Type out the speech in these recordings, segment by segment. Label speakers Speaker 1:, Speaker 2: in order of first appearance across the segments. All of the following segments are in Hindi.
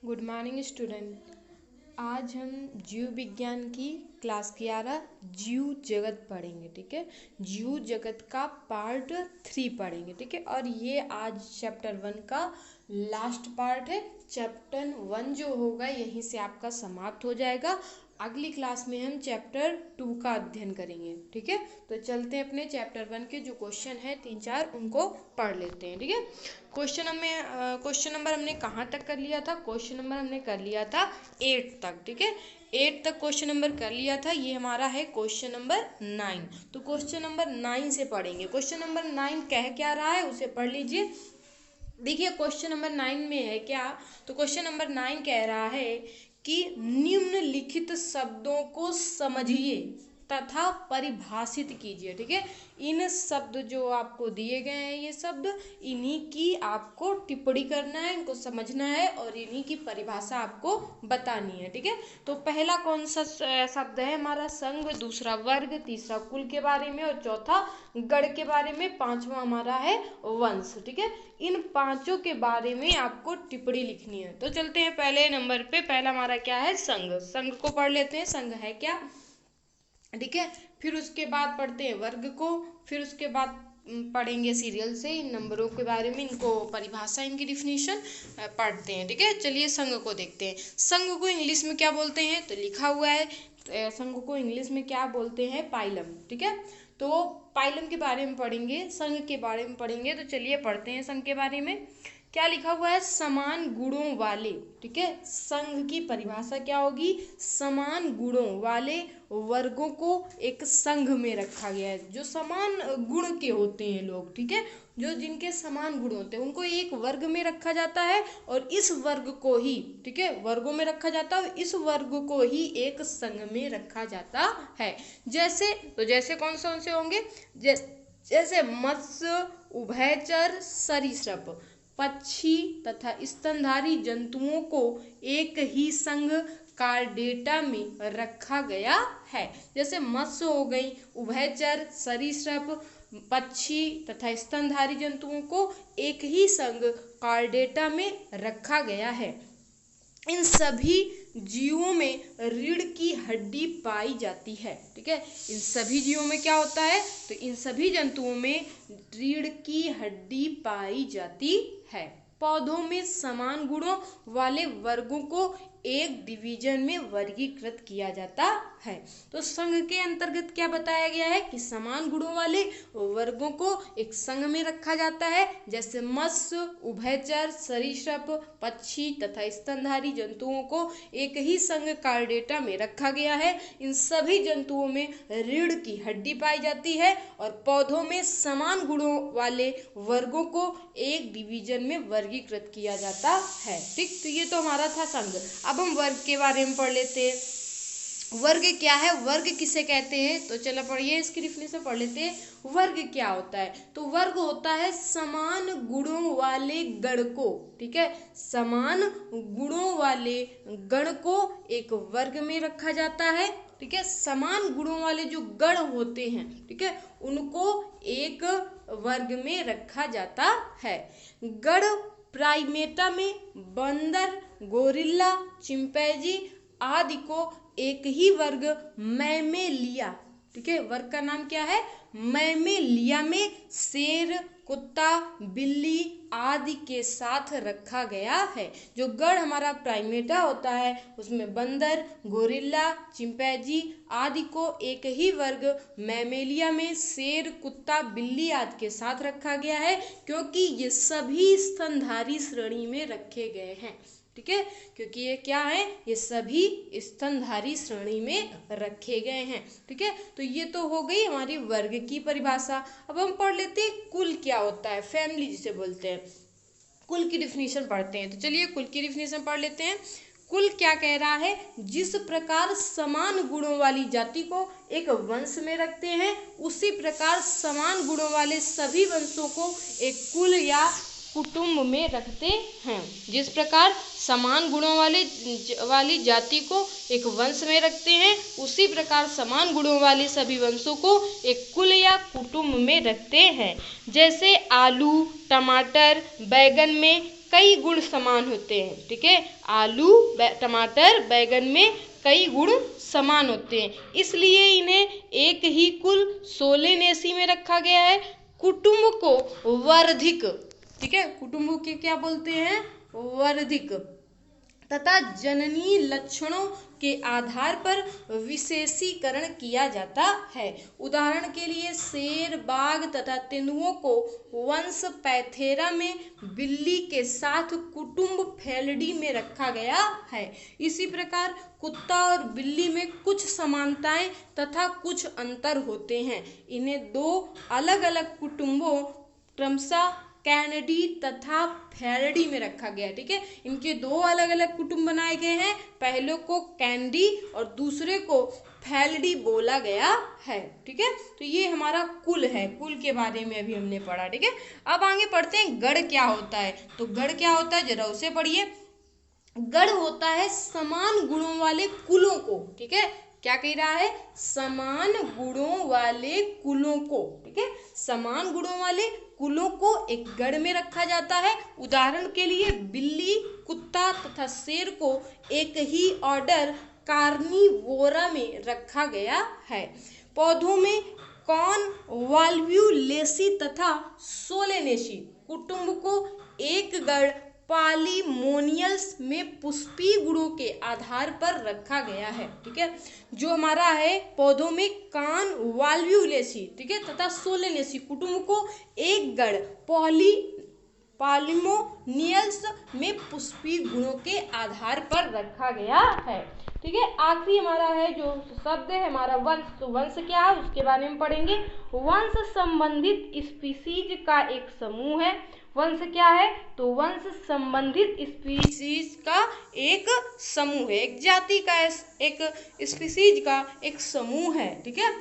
Speaker 1: Good morning student. आज हम जीव विज्ञान की क्लास 11 जीव जगत पढ़ेंगे। ठीक है, जीव जगत का पार्ट 3 पढ़ेंगे। ठीक है, और ये आज चैप्टर 1 का लास्ट पार्ट है। चैप्टर 1 जो होगा यहीं से आपका समाप्त हो जाएगा। अगली क्लास में हम चैप्टर 2 का अध्ययन करेंगे। ठीक है, तो चलते हैं अपने चैप्टर 1 के जो क्वेश्चन है 3-4 उनको पढ़ लेते हैं। ठीक है, क्वेश्चन नंबर हमने कहाँ तक कर लिया था? क्वेश्चन नंबर हमने कर लिया था 8 तक। ठीक है, 8 तक क्वेश्चन नंबर कर लिया था। ये हमारा है क्वेश्चन नंबर 9। तो क्वेश्चन नंबर 9 से पढ़ेंगे। क्वेश्चन नंबर 9 कह क्या रहा है उसे पढ़ लीजिए। देखिए क्वेश्चन नंबर 9 में है क्या, तो क्वेश्चन नंबर 9 कह रहा है कि निम्नलिखित शब्दों को समझिए तथा परिभाषित कीजिए। ठीक है, इन शब्द जो आपको दिए गए हैं ये शब्द, इन्हीं की आपको टिप्पणी करना है, इनको समझना है और इन्हीं की परिभाषा आपको बतानी है। ठीक है, तो पहला कौन सा शब्द है हमारा? संघ, दूसरा वर्ग, तीसरा कुल के बारे में और चौथा गण के बारे में, पांचवा हमारा है वंश। ठीक है, इन पांचों के बारे में आपको टिप्पणी लिखनी है। तो चलते हैं पहले नंबर पे। पहला हमारा क्या है? संघ। संघ को पढ़ लेते हैं, संघ है क्या। ठीक है, फिर उसके बाद पढ़ते हैं वर्ग को, फिर उसके बाद पढ़ेंगे सीरियल से इन नंबरों के बारे में, इनको परिभाषा, इनकी डिफिनीशन पढ़ते हैं। ठीक है, चलिए संघ को देखते हैं। संघ को इंग्लिश में क्या बोलते हैं? तो लिखा हुआ है, संघ को इंग्लिश में क्या बोलते हैं? पाइलम। ठीक है, तो पाइलम के बारे में पढ़ेंगे, संघ के बारे में पढ़ेंगे। तो चलिए पढ़ते हैं संघ के बारे में। क्या लिखा हुआ है? समान गुणों वाले। ठीक है, संघ की परिभाषा क्या होगी? समान गुणों वाले वर्गों को एक संघ में रखा गया है। जो समान गुण के होते हैं लोग, ठीक है, जो जिनके समान गुण होते हैं उनको एक वर्ग में रखा जाता है और इस वर्ग को ही, ठीक है, वर्गों में रखा जाता है और इस वर्ग को ही एक संघ में रखा जाता है। जैसे कौन से होंगे? जैसे मत्स्य, उभयचर, सरीसृप, पक्षी तथा स्तनधारी जंतुओं को एक ही संघ कार्डेटा में रखा गया है। जैसे मत्स्य हो गई, उभयचर, सरीसृप, पक्षी तथा स्तनधारी जंतुओं को एक ही संघ कार्डेटा में रखा गया है। इन सभी जीवों में रीढ़ की हड्डी पाई जाती है। ठीक है, इन सभी जीवों में क्या होता है? तो इन सभी जंतुओं में रीढ़ की हड्डी पाई जाती है। पौधों में समान गुणों वाले वर्गों को एक डिवीजन में वर्गीकृत किया जाता है। तो संघ के अंतर्गत क्या बताया गया है कि समान गुणों वाले वर्गों को एक संघ में रखा जाता है। जैसे मत्स्य, उभयचर, सरीसृप, पक्षी तथा स्तनधारी जंतुओं को एक ही संघ कार्डेटा में रखा गया है। इन सभी जंतुओं में रीढ़ की हड्डी पाई जाती है और पौधों में समान गुणों वाले वर्गों को एक डिवीजन में वर्गीकृत किया जाता है। ठीक, तो ये तो हमारा था संघ। अब हम वर्ग के बारे में पढ़ लेते हैं। वर्ग क्या है? वर्ग किसे कहते हैं? तो चलो पढ़िए, इसकी डिफिनेशन पढ़ लेते हैं। वर्ग क्या होता है? तो वर्ग होता है समान गुणों वाले गण को, ठीक है, समान गुणों वाले गण को एक वर्ग में रखा जाता है। ठीक है, समान गुणों वाले जो गण होते हैं, ठीक है, उनको एक वर्ग में रखा जाता है। गण प्राइमेटा में बंदर, गोरिल्ला, चिंपैंजी आदि को एक ही वर्ग मैमेलिया, ठीक है, वर्ग का नाम क्या है? मैमेलिया में शेर, कुत्ता, बिल्ली आदि के साथ रखा गया है। जो गण हमारा प्राइमेटा होता है उसमें बंदर, गोरिल्ला, चिंपैंजी आदि को एक ही वर्ग मैमेलिया में शेर, कुत्ता, बिल्ली आदि के साथ रखा गया है, क्योंकि ये सभी स्तनधारी श्रेणी में रखे गए हैं। ठीक है, क्योंकि ये क्या है? ये सभी स्तनधारी श्रेणी में रखे गए हैं। ठीक है, तो ये तो हो गई हमारी वर्ग की परिभाषा। अब हम पढ़ लेते हैं कुल क्या होता है, फैमिली जिसे बोलते हैं। कुल की डिफिनीशन पढ़ते हैं। तो चलिए कुल की डिफिनीशन पढ़ लेते हैं। कुल क्या कह रहा है? जिस प्रकार समान गुणों वाली जाति को एक वंश में रखते हैं, उसी प्रकार समान गुणों वाले सभी वंशों को एक कुल या कुटुंब में रखते हैं। जिस प्रकार समान गुणों वाली जाति को एक वंश में रखते हैं, उसी प्रकार समान गुणों वाले सभी वंशों को एक कुल या कुटुंब में रखते हैं। जैसे आलू, टमाटर, बैगन में कई गुण समान होते हैं। ठीक है, आलू टमाटर बैगन में कई गुण समान होते हैं, इसलिए इन्हें एक ही कुल सोलेनेसी में रखा गया है। कुटुंब को वर्धिक, ठीक है, कुटुंब के क्या बोलते हैं, वर्धिक तथा जननीय लक्षणों के आधार पर विशेषीकरण किया जाता है। उदाहरण के लिए शेर, बाघ तथा तेंदुओं को वंश पैंथेरा में बिल्ली के साथ कुटुंब फेलिडी में रखा गया है। इसी प्रकार कुत्ता और बिल्ली में कुछ समानताएं तथा कुछ अंतर होते हैं। इन्हें दो अलग अलग कुटुंबों क्रमशः कैनिडी तथा फेलिडी में रखा गया है। ठीक है, इनके दो अलग अलग कुटुंब बनाए गए हैं, पहले को कैंडी और दूसरे को फेलिडी बोला गया है। ठीक है, तो ये हमारा कुल है, कुल के बारे में अभी हमने पढ़ा। ठीक है, अब आगे पढ़ते हैं गण क्या होता है। तो गण क्या होता है, जरा उसे पढ़िए। गण होता है समान गुणों वाले कुलों को। ठीक है, क्या कह रहा है, समान गुणों वाले कुलों को। ठीक है, समान गुणों वाले कुलों को एक गण में रखा जाता है। उदाहरण के लिए बिल्ली, कुत्ता तथा शेर को एक ही ऑर्डर कार्निवोरा में रखा गया है। पौधों में कॉनवॉल्व्यूलेसी तथा सोलेनेसी कुटुंब को एक गण पॉलीमोनियल्स में पुष्पीय गुणों के आधार पर रखा गया है। ठीक है, जो हमारा है पौधों में कॉनवॉल्व्यूलेसी, ठीक है, तथा सोलेनेसी कुटुंब को एक गण पॉलीमोनियल्स में पुष्पीय गुणों के आधार पर रखा गया है। ठीक है, आखिरी हमारा है जो शब्द है हमारा वंश। तो वंश क्या है उसके बारे में पढ़ेंगे। वंश संबंधित स्पीसीज का एक समूह है। वंश क्या है, तो वंश संबंधित स्पीसीज का एक समूह है, एक जाति का, एक स्पीसीज का एक समूह है। ठीक है,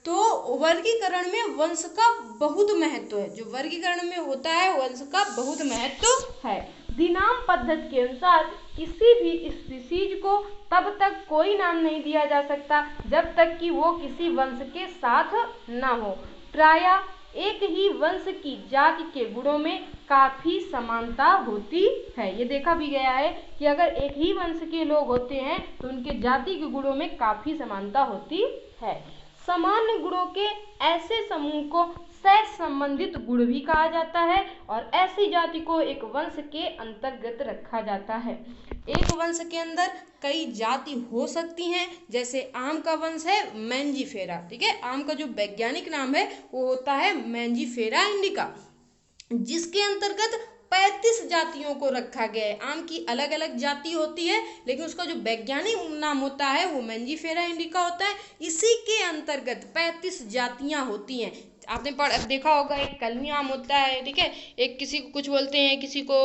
Speaker 1: तो वर्गीकरण में वंश का बहुत महत्व है। जो वर्गीकरण में होता है वंश का बहुत महत्व है। दिनाम पद्धति के अनुसार किसी भी स्पीसीज को तब तक कोई नाम नहीं दिया जा सकता जब तक कि वो किसी वंश के साथ न हो। प्रायः एक ही वंश की जाति के गुणों में काफी समानता होती है। ये देखा भी गया है कि अगर एक ही वंश के लोग होते हैं तो उनके जाति के गुणों में काफी समानता होती है। समान गुणों के ऐसे समूह को सह संबंधित गुण भी कहा जाता है और ऐसी जाति को एक वंश के अंतर्गत रखा जाता है। एक वंश के अंदर कई जाति हो सकती हैं, जैसे आम का वंश है मैंजीफेरा। ठीक है, आम का जो वैज्ञानिक नाम है वो होता है मैंजीफेरा इंडिका, जिसके अंतर्गत 35 जातियों को रखा गया है। आम की अलग अलग जाति होती है लेकिन उसका जो वैज्ञानिक नाम होता है वो मैंजीफेरा इंडिका होता है। इसी के अंतर्गत 35 जातियां होती हैं। आपने देखा होगा एक कलमी आम होता है। ठीक है, एक किसी को कुछ बोलते हैं, किसी को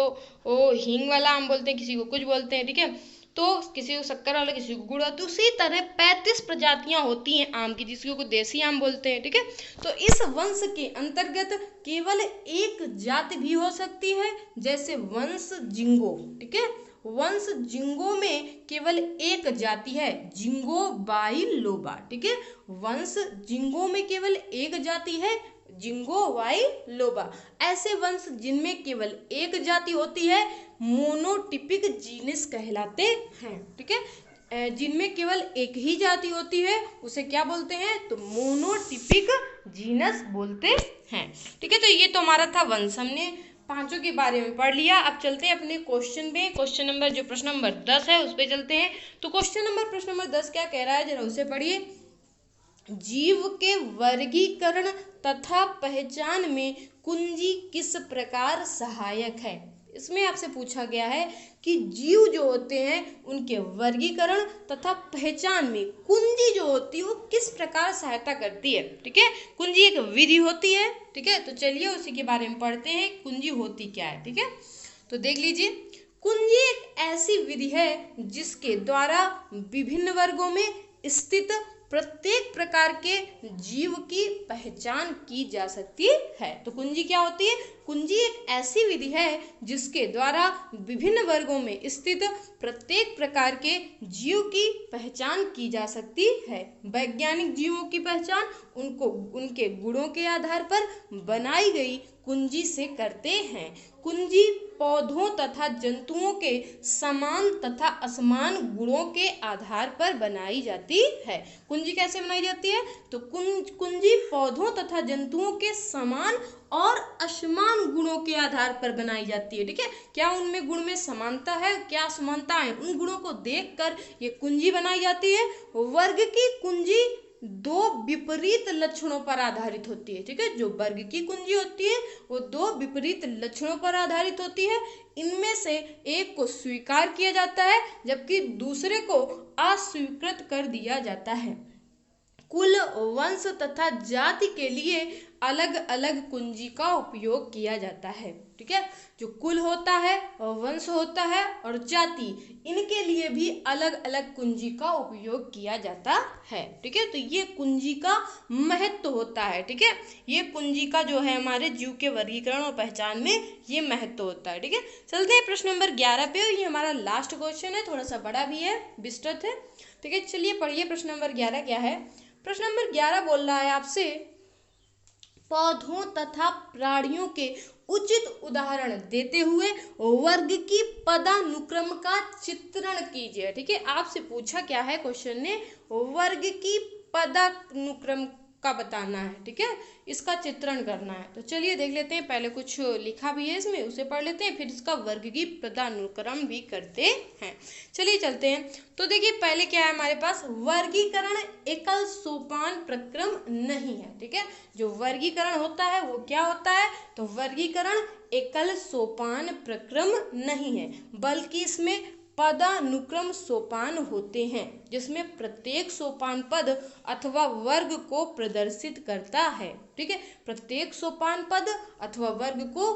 Speaker 1: वो हींग वाला आम बोलते हैं, किसी को कुछ बोलते हैं। ठीक है, तो किसी को शक्कर वाला, किसी को गुड़। तो उसी तरह 35 प्रजातियां होती हैं आम की, जिसको देसी आम बोलते हैं। ठीक है, तो इस वंश के अंतर्गत केवल एक जाति भी हो सकती है, जैसे वंश जिंगो। ठीक है, वंश जिंगो में केवल एक जाति है, जिंगो बाइलोबा। ठीक है, वंश जिंगो में केवल एक जाति है, जिंगो बाइलोबा। ऐसे वंश जिनमें केवल एक जाति होती है मोनोटिपिक जीनस कहलाते हैं। ठीक है, जिनमें केवल एक ही जाति होती है उसे क्या बोलते हैं, तो मोनोटिपिक जीनस बोलते हैं। ठीक है, तो ये तो हमारा था वंश, हमने पांचों के बारे में पढ़ लिया। अब चलते हैं अपने क्वेश्चन पे। क्वेश्चन नंबर जो प्रश्न नंबर 10 है उस पे चलते हैं। तो प्रश्न नंबर 10 क्या कह रहा है, जरा उसे पढ़िए। जीव के वर्गीकरण तथा पहचान में कुंजी किस प्रकार सहायक है। इसमें आपसे पूछा गया है कि जीव जो होते हैं उनके वर्गीकरण तथा पहचान में कुंजी जो होती है वो किस प्रकार सहायता करती है। ठीक है, कुंजी एक विधि होती है। ठीक है, तो चलिए उसी के बारे में पढ़ते हैं, कुंजी होती क्या है। ठीक है, तो देख लीजिए, कुंजी एक ऐसी विधि है जिसके द्वारा विभिन्न वर्गों में स्थित प्रत्येक प्रकार के जीव की पहचान की जा सकती है। तो कुंजी क्या होती है, कुंजी एक ऐसी विधि है जिसके द्वारा विभिन्न वर्गों में स्थित प्रत्येक प्रकार के जीव की पहचान की जा सकती है। वैज्ञानिक जीवों की पहचान उनको उनके गुणों के आधार पर बनाई गई कुंजी से करते हैं। कुंजी पौधों तथा जंतुओं के समान तथा असमान गुणों के आधार पर बनाई जाती है। कुंजी कैसे बनाई जाती है? तो कुंजी पौधों तथा जंतुओं के समान और असमान गुणों के आधार पर बनाई जाती है। ठीक है, क्या उनमें गुण में समानता है, क्या असमानता है, उन गुणों को देखकर ये कुंजी बनाई जाती है। वर्ग की कुंजी दो विपरीत लक्षणों पर आधारित होती है। ठीक है, जो वर्ग की कुंजी होती है वो दो विपरीत लक्षणों पर आधारित होती है। इनमें से एक को स्वीकार किया जाता है जबकि दूसरे को अस्वीकृत कर दिया जाता है। कुल, वंश तथा जाति के लिए अलग अलग कुंजी का उपयोग किया जाता है। ठीक है, जो कुल होता है और वंश होता है और जाति, इनके लिए भी अलग अलग कुंजी का उपयोग किया जाता है। ठीक है, तो ये कुंजी का महत्व होता है। ठीक है, ये कुंजी का जो है हमारे जीव के वर्गीकरण और पहचान में ये महत्व होता है। ठीक है, चलते हैं प्रश्न नंबर 11 पे। ये हमारा लास्ट क्वेश्चन है, थोड़ा सा बड़ा भी है, विस्तृत है। ठीक है, चलिए पढ़िए प्रश्न नंबर 11 क्या है। प्रश्न नंबर 11 बोल रहा है आपसे, पौधों तथा प्राणियों के उचित उदाहरण देते हुए वर्ग की पदानुक्रम का चित्रण कीजिए। ठीक है, आपसे पूछा क्या है क्वेश्चन ने, वर्ग की पदानुक्रम का बताना है। ठीक है, इसका चित्रण करना है। तो चलिए देख लेते हैं, पहले कुछ लिखा भी है इसमें, उसे पढ़ लेते हैं, फिर इसका वर्ग की पदानुक्रम भी करते हैं। चलिए चलते हैं। तो देखिए पहले क्या है हमारे पास, वर्गीकरण एकल सोपान प्रक्रम नहीं है। ठीक है, जो वर्गीकरण होता है वो क्या होता है, तो वर्गीकरण एकल सोपान प्रक्रम नहीं है, बल्कि इसमें पदानुक्रम सोपान होते हैं, जिसमें प्रत्येक सोपान पद अथवा वर्ग को प्रदर्शित करता है। ठीक है, प्रत्येक सोपान पद अथवा वर्ग को,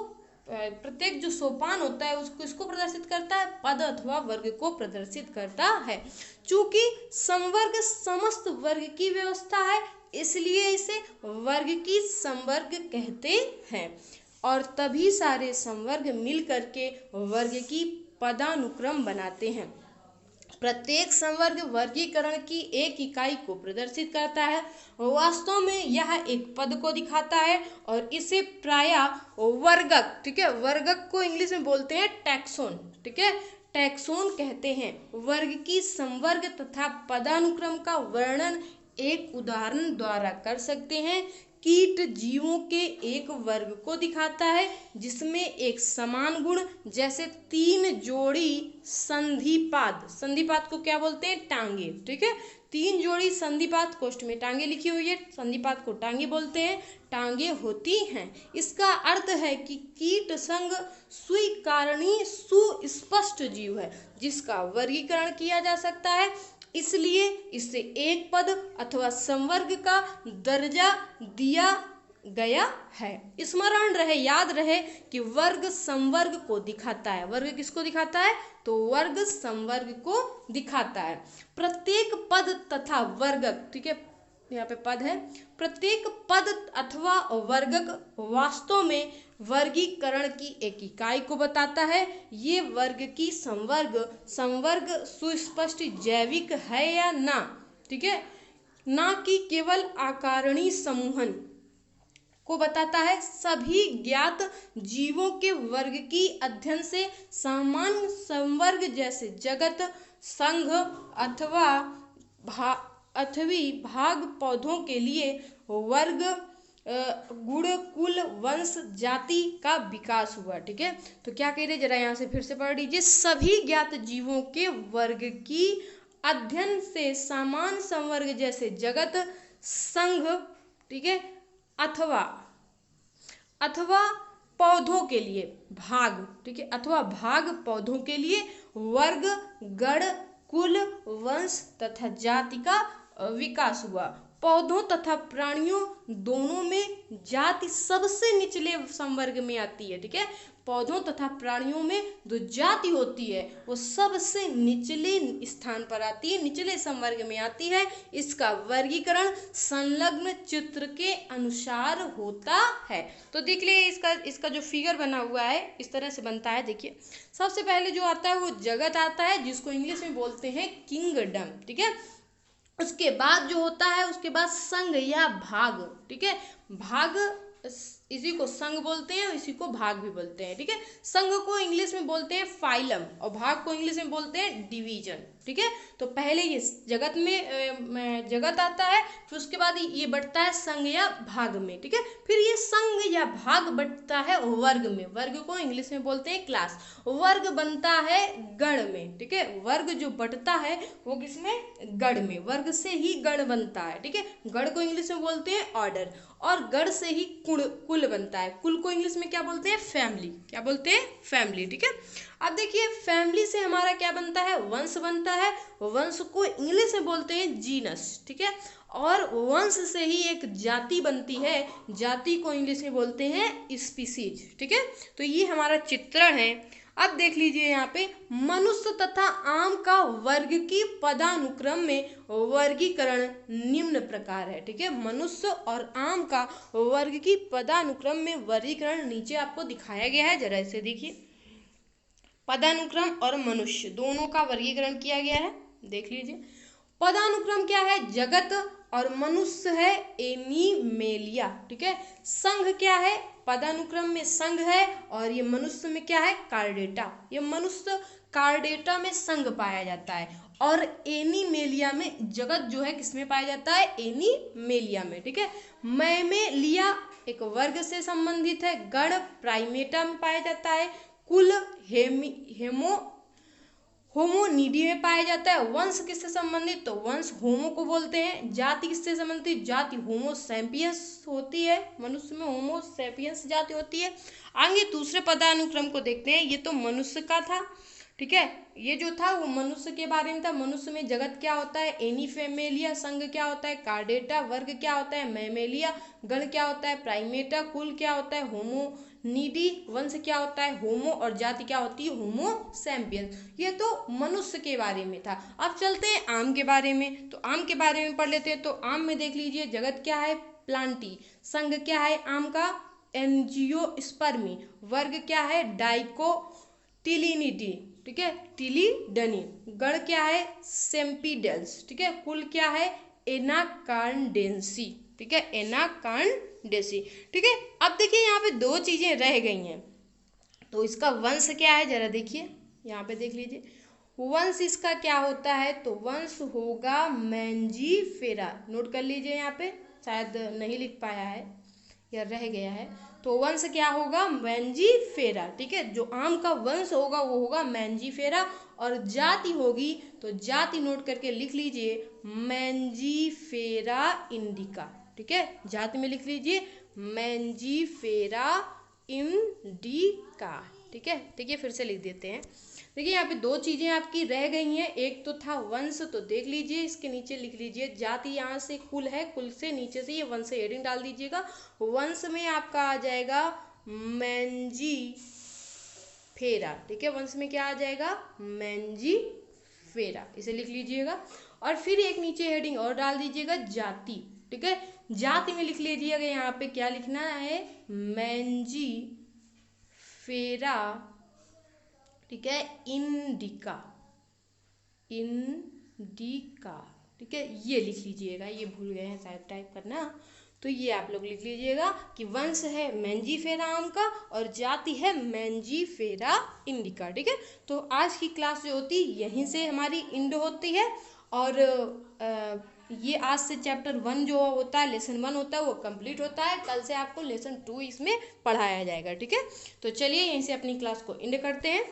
Speaker 1: प्रत्येक जो सोपान होता है उसको इसको प्रदर्शित करता है, पद अथवा वर्ग को प्रदर्शित करता है। चूंकि संवर्ग समस्त वर्ग की व्यवस्था है, इसलिए इसे वर्ग की संवर्ग कहते हैं, और तभी सारे संवर्ग मिल करके वर्ग की पदानुक्रम बनाते हैं। प्रत्येक संवर्ग वर्गीकरण की एक इकाई को प्रदर्शित करता है। वास्तव में यह एक पद को दिखाता है और इसे प्रायः वर्गक, ठीक है, वर्गक को इंग्लिश में बोलते हैं टैक्सोन। ठीक है, टैक्सोन कहते हैं। वर्ग की संवर्ग तथा पदानुक्रम का वर्णन एक उदाहरण द्वारा कर सकते हैं। कीट जीवों के एक वर्ग को दिखाता है जिसमें एक समान गुण, जैसे 3 जोड़ी संधिपाद, संधिपाद को क्या बोलते हैं, टांगे। ठीक है, 3 जोड़ी संधिपाद, कोष्ठ में टांगे लिखी हुई है, संधिपाद को टांगे बोलते हैं, टांगे होती हैं। इसका अर्थ है कि कीट संघ स्वीकारणी सुस्पष्ट जीव है जिसका वर्गीकरण किया जा सकता है, इसलिए इसे एक पद अथवा संवर्ग का दर्जा दिया गया है। स्मरण रहे, याद रहे कि वर्ग संवर्ग को दिखाता है। वर्ग किसको दिखाता है, तो वर्ग संवर्ग को दिखाता है। प्रत्येक पद तथा वर्गक, ठीक है, यहाँ पे पद है, प्रत्येक पद अथवा वर्गक वास्तव में वर्गीकरण की एक इकाई को बताता है। ये वर्ग की संवर्ग सुस्पष्ट जैविक है या ना, ठीक है, ना कि केवल आकारणीय समूहन को बताता है। सभी ज्ञात जीवों के वर्ग की अध्ययन से सामान्य संवर्ग जैसे जगत, संघ अथवा भाग पौधों के लिए वर्ग, गुण, कुल, वंश, जाति का विकास हुआ। ठीक है, तो क्या कह रहे, जरा यहाँ से फिर से पढ़ लीजिए। सभी ज्ञात जीवों के वर्ग की अध्ययन से समान संवर्ग जैसे जगत, संघ, ठीक है, अथवा पौधों के लिए भाग, ठीक है, अथवा भाग पौधों के लिए वर्ग, गण, कुल, वंश तथा जाति का विकास हुआ। पौधों तथा प्राणियों दोनों में जाति सबसे निचले संवर्ग में आती है। ठीक है, पौधों तथा प्राणियों में जो जाति होती है वो सबसे निचले स्थान पर आती है, निचले संवर्ग में आती है। इसका वर्गीकरण संलग्न चित्र के अनुसार होता है। तो देख लिए इसका जो फिगर बना हुआ है इस तरह से बनता है। देखिए सबसे पहले जो आता है वो जगत आता है, जिसको इंग्लिश में बोलते हैं किंगडम। ठीक है, उसके बाद जो होता है, उसके बाद संघ या भाग। ठीक है, भाग इसी को संघ बोलते हैं और इसी को भाग भी बोलते हैं, ठीक है। संघ को इंग्लिश में बोलते हैं फाइलम और भाग को इंग्लिश में बोलते हैं डिवीजन, ठीक है। तो पहले ये जगत में जगत आता है, फिर उसके बाद ये बढ़ता है संघ या भाग में, ठीक है। फिर ये संघ या भाग बढ़ता है वर्ग में, वर्ग को इंग्लिश में बोलते हैं क्लास। वर्ग बनता है गण में, ठीक है। वर्ग जो बढ़ता है वो किसमें, गण में, वर्ग से ही गण बनता है, ठीक है। गण को इंग्लिश में बोलते हैं ऑर्डर, और गण से ही कुल बनता है। कुल को इंग्लिश में क्या बोलते हैं, फैमिली, क्या बोलते हैं, फैमिली, ठीक है। अब देखिए फैमिली से हमारा क्या बनता है, वंश बनता है। वंश को इंग्लिश में बोलते हैं जीनस, ठीक है। और वंश से ही एक जाति बनती है, जाति को इंग्लिश में बोलते हैं स्पीसीज, ठीक है। तो ये हमारा चित्रण है। अब देख लीजिए यहाँ पे मनुष्य तथा आम का वर्ग की पदानुक्रम में वर्गीकरण निम्न प्रकार है, ठीक है। मनुष्य और आम का वर्ग की पदानुक्रम में वर्गीकरण नीचे आपको दिखाया गया है, जरा इसे देखिए। पदानुक्रम और मनुष्य दोनों का वर्गीकरण किया गया है, देख लीजिए। पदानुक्रम क्या है, जगत, और मनुष्य है एनिमेलिया, ठीक है। संघ क्या है, पदानुक्रम में संघ है, और ये मनुष्य में क्या है, कार्डेटा। ये मनुष्य कार्डेटा में संघ पाया जाता है, और एनिमेलिया में जगत जो है किसमें पाया जाता है, एनिमेलिया में, ठीक है। मैमेलिया एक वर्ग से संबंधित है, गण प्राइमेटा में पाया जाता है, कुल होमोनिडी में पाया जाता है। वंश किससे संबंधित, तो वंश होमो को बोलते हैं। जाति किससे संबंधित, जाति होमो सैपियंस होती है, मनुष्य में होमो सैपियंस जाति होती है। आगे दूसरे पदानुक्रम को देखते हैं, ये तो मनुष्य का था, ठीक है। ये जो था वो मनुष्य के बारे में था। मनुष्य में जगत क्या होता है, एनिफेमेलिया, संघ क्या होता है, कार्डेटा, वर्ग क्या होता है, मैमेलिया, गण क्या होता है, प्राइमेटा, कुल क्या होता है, होमोनिडी, वंश क्या होता है, होमो, और जाति क्या होती है, होमो सैपियंस। ये तो मनुष्य के बारे में था। अब चलते हैं आम के बारे में, तो आम के बारे में पढ़ लेते हैं। तो आम में देख लीजिए जगत क्या है, प्लांटी, संघ क्या है आम का, एंजियोस्पर्मी, वर्ग क्या है, डाइकोटिलिनिडी, ठीक है, टिलिडनी, गण क्या है, सेम्पिडेल्स, ठीक है, कुल क्या है, एनाकार्डेंसी, ठीक है, एनाकार्डेंसी, ठीक है। अब देखिए यहाँ पे दो चीजें रह गई हैं, तो इसका वंश क्या है, जरा देखिए यहाँ पे देख लीजिए। वंश इसका क्या होता है, तो वंश होगा मैंजीफेरा, नोट कर लीजिए यहाँ पे, शायद नहीं लिख पाया है या रह गया है। तो वंश क्या होगा, मैंजीफेरा, ठीक है। जो आम का वंश होगा वो होगा मैंजीफेरा, और जाति होगी तो जाति नोट करके लिख लीजिए, मैंजीफेरा इंडिका, ठीक है। जाति में लिख लीजिए मैंजीफेरा इंडिका, ठीक है। देखिए फिर से लिख देते हैं। देखिए यहाँ पे दो चीजें आपकी रह गई हैं, एक तो था वंश, तो देख लीजिए इसके नीचे लिख लीजिए जाति, यहाँ से कुल है, कुल से नीचे से ये वंश से हेडिंग डाल दीजिएगा। वंश में आपका आ जाएगा मैंजीफेरा, ठीक है। वंश में क्या आ जाएगा, मैंजीफेरा, इसे लिख लीजिएगा। और फिर एक नीचे हेडिंग और डाल दीजिएगा जाति, ठीक है। जाति में लिख लीजिएगा यहाँ पे क्या लिखना है, मैंजीफेरा, ठीक है, इंडिका, इंडिका, ठीक है, ये लिख लीजिएगा। ये भूल गए हैं शायद टाइप करना, तो ये आप लोग लिख लीजिएगा कि वंश है मैंजीफेरा आम का और जाति है मैंजीफेरा इंडिका, ठीक है। तो आज की क्लास जो होती है यहीं से हमारी इंड होती है, और ये आज से चैप्टर 1 जो होता है, लेसन 1 होता है, वो कंप्लीट होता है। कल से आपको लेसन 2 इसमें पढ़ाया जाएगा, ठीक है। तो चलिए यहीं से अपनी क्लास को एंड करते हैं।